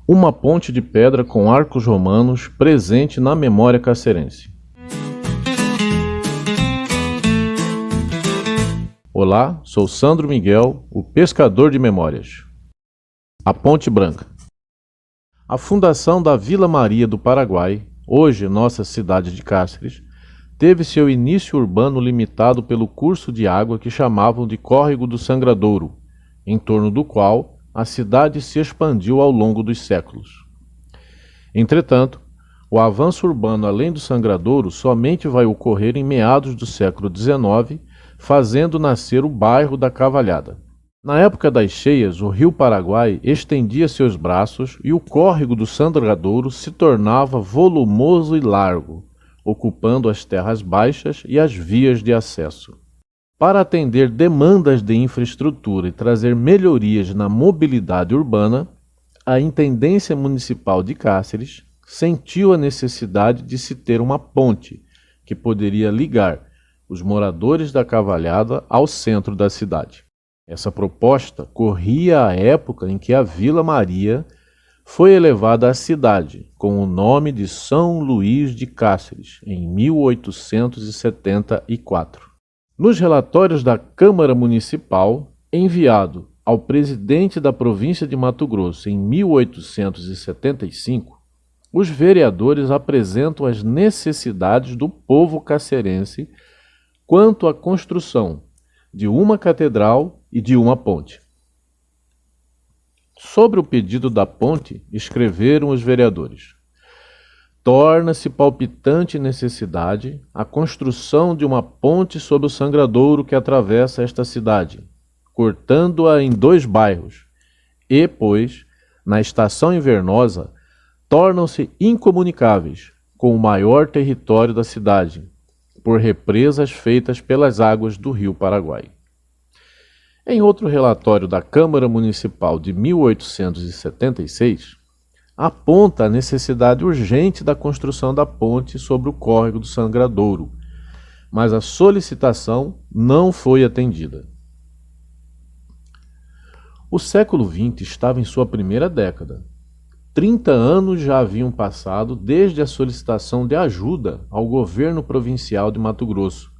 Uma ponte de pedra com arcos romanos presente na memória cacerense. Olá, sou Sandro Miguel, o pescador de memórias. A Ponte Branca. A fundação da Vila Maria do Paraguai, hoje nossa cidade de Cáceres, teve seu início urbano limitado pelo curso de água que chamavam de Córrego do Sangradouro, em torno do qual a cidade se expandiu ao longo dos séculos. Entretanto, o avanço urbano além do Sangradouro somente vai ocorrer em meados do século XIX, fazendo nascer o bairro da Cavalhada. Na época das cheias, o rio Paraguai estendia seus braços e o córrego do Sangradouro se tornava volumoso e largo, ocupando as terras baixas e as vias de acesso. Para atender demandas de infraestrutura e trazer melhorias na mobilidade urbana, a Intendência Municipal de Cáceres sentiu a necessidade de se ter uma ponte que poderia ligar os moradores da Cavalhada ao centro da cidade. Essa proposta corria à época em que a Vila Maria foi elevada à cidade com o nome de São Luís de Cáceres, em 1874. Nos relatórios da Câmara Municipal, enviado ao presidente da província de Mato Grosso em 1875, os vereadores apresentam as necessidades do povo cacerense quanto à construção de uma catedral e de uma ponte. Sobre o pedido da ponte, escreveram os vereadores: torna-se palpitante necessidade a construção de uma ponte sobre o Sangradouro que atravessa esta cidade, cortando-a em 2 bairros, e, pois, na estação invernosa, tornam-se incomunicáveis com o maior território da cidade, por represas feitas pelas águas do rio Paraguai. Em outro relatório da Câmara Municipal de 1876, aponta a necessidade urgente da construção da ponte sobre o córrego do Sangradouro, mas a solicitação não foi atendida. O século XX estava em sua primeira década. 30 anos já haviam passado desde a solicitação de ajuda ao governo provincial de Mato Grosso,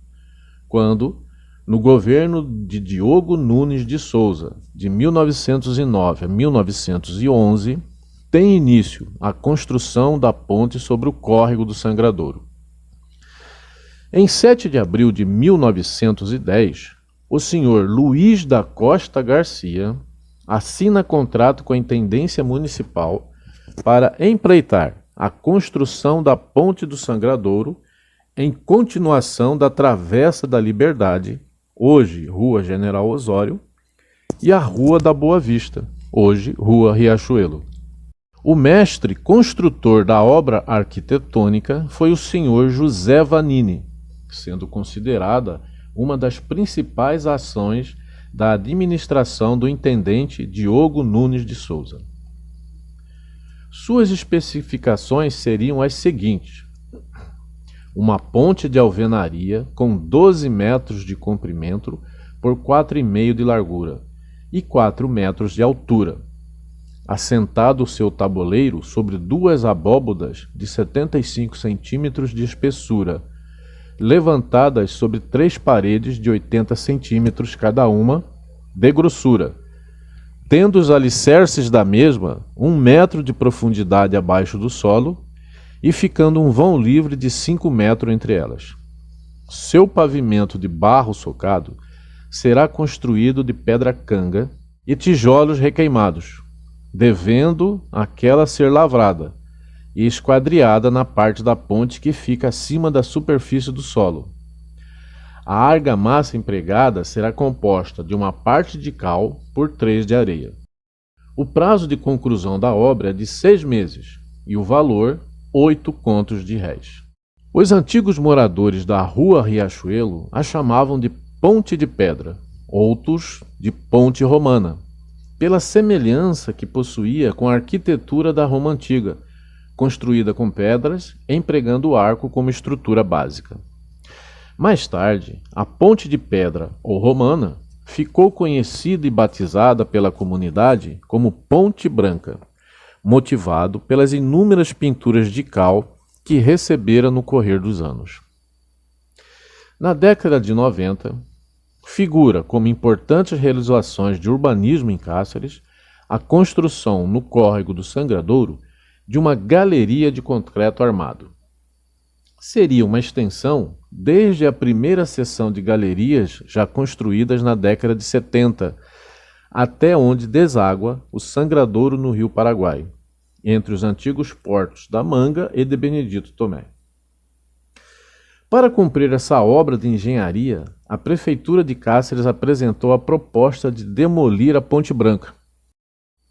quando, no governo de Diogo Nunes de Souza, de 1909 a 1911, tem início a construção da ponte sobre o córrego do Sangradouro. Em 7 de abril de 1910, o senhor Luiz da Costa Garcia assina contrato com a Intendência Municipal para empreitar a construção da Ponte do Sangradouro em continuação da Travessa da Liberdade, hoje Rua General Osório, e a Rua da Boa Vista, hoje Rua Riachuelo. O mestre construtor da obra arquitetônica foi o senhor José Vanini, sendo considerada uma das principais ações da administração do intendente Diogo Nunes de Souza. Suas especificações seriam as seguintes: uma ponte de alvenaria com 12 metros de comprimento por 4,5 de largura e 4 metros de altura, assentado o seu tabuleiro sobre 2 abóbodas de 75 centímetros de espessura, levantadas sobre 3 paredes de 80 centímetros cada uma de grossura, tendo os alicerces da mesma 1 metro de profundidade abaixo do solo e ficando um vão livre de 5 metros entre elas. Seu pavimento de barro socado será construído de pedra canga e tijolos requeimados, devendo aquela ser lavrada e esquadriada na parte da ponte que fica acima da superfície do solo. A argamassa empregada será composta de uma parte de cal por 3 de areia. O prazo de conclusão da obra é de 6 meses e o valor 8 contos de réis. Os antigos moradores da Rua Riachuelo a chamavam de Ponte de Pedra, outros de Ponte Romana, pela semelhança que possuía com a arquitetura da Roma Antiga, construída com pedras, empregando o arco como estrutura básica. Mais tarde, a Ponte de Pedra, ou Romana, ficou conhecida e batizada pela comunidade como Ponte Branca, motivado pelas inúmeras pinturas de cal que recebera no correr dos anos. Na década de 90, figura como importantes realizações de urbanismo em Cáceres a construção no córrego do Sangradouro de uma galeria de concreto armado. Seria uma extensão desde a primeira seção de galerias já construídas na década de 70, até onde deságua o Sangradouro no Rio Paraguai, entre os antigos portos da Manga e de Benedito Tomé. Para cumprir essa obra de engenharia, a Prefeitura de Cáceres apresentou a proposta de demolir a Ponte Branca.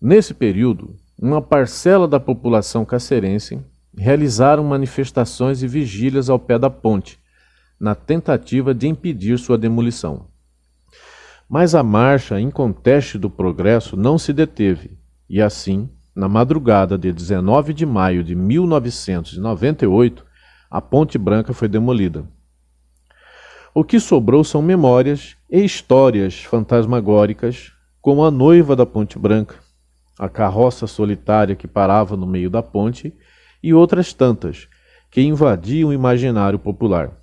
Nesse período, uma parcela da população cacerense realizaram manifestações e vigílias ao pé da ponte, na tentativa de impedir sua demolição. Mas a marcha inconteste do progresso não se deteve, e assim, na madrugada de 19 de maio de 1998, a Ponte Branca foi demolida. O que sobrou são memórias e histórias fantasmagóricas, como a noiva da Ponte Branca, a carroça solitária que parava no meio da ponte e outras tantas que invadiam o imaginário popular.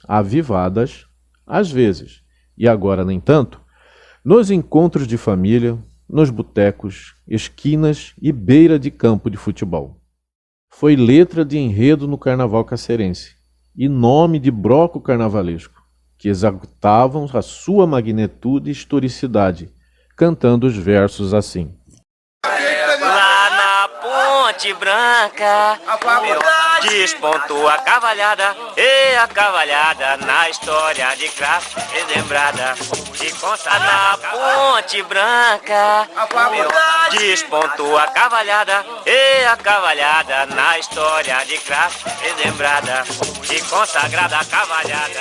Avivadas, às vezes, e agora nem tanto, nos encontros de família, nos botecos, esquinas e beira de campo de futebol. Foi letra de enredo no carnaval cacerense e nome de bloco carnavalesco, que exaltavam a sua magnitude e historicidade, cantando os versos assim. Lá na Ponte Branca despontou a cavalhada, e a cavalhada na história de classe lembrada. De conta na Ponte Branca despontou a cavalhada, e a cavalhada na história de classe lembrada. De consagrada cavalhada.